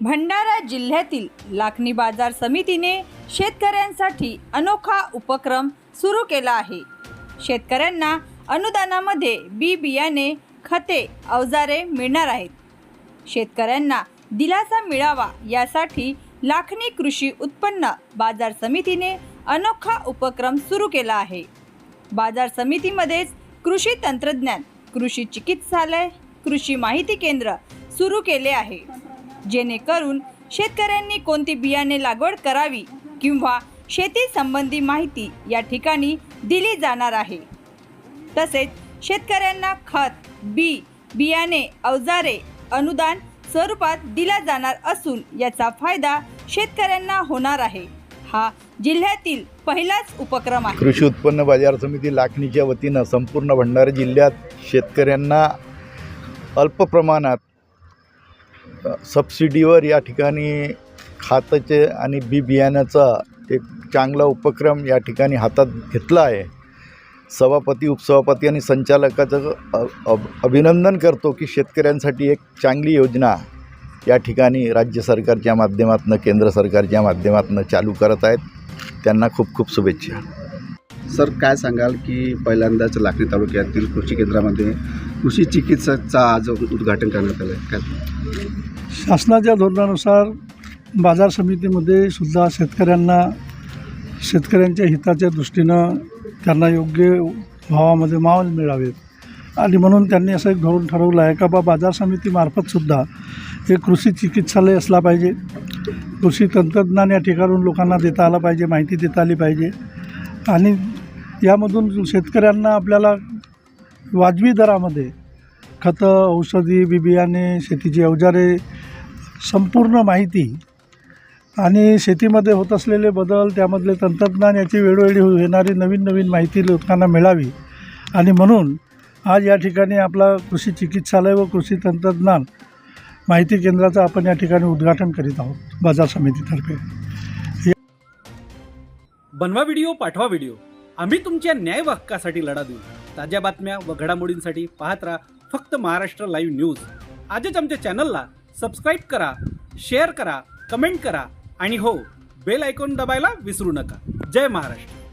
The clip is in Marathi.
भंडारा जिल्ह्यातील लाखनी बाजार समितीने शेतकऱ्यांसाठी अनोखा उपक्रम सुरू केला आहे। शेतकऱ्यांना अनुदानामध्ये बी बियाणे, खते, अवजारे मिळणार आहेत। शेतकऱ्यांना दिलासा मिळावा यासाठी लाखनी कृषी उत्पन्न बाजार समितीने अनोखा उपक्रम सुरू केला आहे। बाजार समितीमध्येच कृषी तंत्रज्ञान, कृषी चिकित्सालय, कृषी माहिती केंद्र सुरू केले आहे, जेणेकरून शेतकऱ्यांनी कोणती बियाणे लागवड करावी किंवा शेती संबंधी माहिती या ठिकाणी दिली जाणार आहे। तसेच शेतकऱ्यांना खत, बियाणे, अवजारे अनुदान स्वरूपात दिला जाणार असून याचा फायदा शेतकऱ्यांना होणार आहे। हा जिल्ह्यातील पहिलाच उपक्रम आहे। कृषी उत्पन्न बाजार समिती लाखनीच्या वतीनं संपूर्ण भंडारा जिल्ह्यात शेतकऱ्यांना अल्प प्रमाणात सबसिडीवर या ठिकाणी खताचे आणि बियाण्याचा एक चांगला उपक्रम या ठिकाणी हातात घेतला आहे। सभापती, उपसभापती आणि संचालकाचं अभिनंदन करतो की शेतकऱ्यांसाठी एक चांगली योजना या ठिकाणी राज्य सरकारच्या माध्यमातून, केंद्र सरकारच्या माध्यमातून चालू करत आहेत। त्यांना खूप खूप शुभेच्छा। सर, काय सांगाल की पहिल्यांदाच लाखनी तालुक्यातील कृषी केंद्रामध्ये कृषी चिकित्साचं आज उद्घाटन करण्यात आलं आहे? काय शासनाच्या धोरणानुसार बाजार समितीमध्ये सुद्धा शेतकऱ्यांच्या हिताच्या दृष्टीनं त्यांना योग्य भावामध्ये माल मिळावेत आणि म्हणून त्यांनी असं एक धोरण ठरवलं आहे का बाजार समितीमार्फतसुद्धा एक कृषी चिकित्सालय असला पाहिजे। कृषी तंत्रज्ञान या ठिकाणून लोकांना देता आलं पाहिजे, माहिती देता आली पाहिजे आणि यामधून शेतकऱ्यांना आपल्याला वाजवी दरामध्ये खतं, औषधी, बियाणे, शेतीची अवजारे, संपूर्ण माहिती आणि शेतीमध्ये होत असलेले बदल, त्यामधले तंत्रज्ञान, याची वेळोवेळी येणारी नवीन माहिती लोकांना मिळावी आणि म्हणून आज या ठिकाणी आपला कृषी चिकित्सालय व कृषी तंत्रज्ञान माहिती केंद्राचं आपण या ठिकाणी उद्घाटन करीत आहोत बाजार समितीतर्फे। बनवा व्हिडिओ, पाठवा व्हिडिओ, आम्ही तुमच्या न्याय हक्कासाठी लढा देऊ। ताज्या बातम्या व घडामोडींसाठी पाहत राहा फक्त महाराष्ट्र लाईव्ह न्यूज। आजच आमच्या चॅनलला सबस्क्राईब करा, शेअर करा, कमेंट करा आणि हो, बेल आयकॉन दबायला विसरू नका। जय महाराष्ट्र।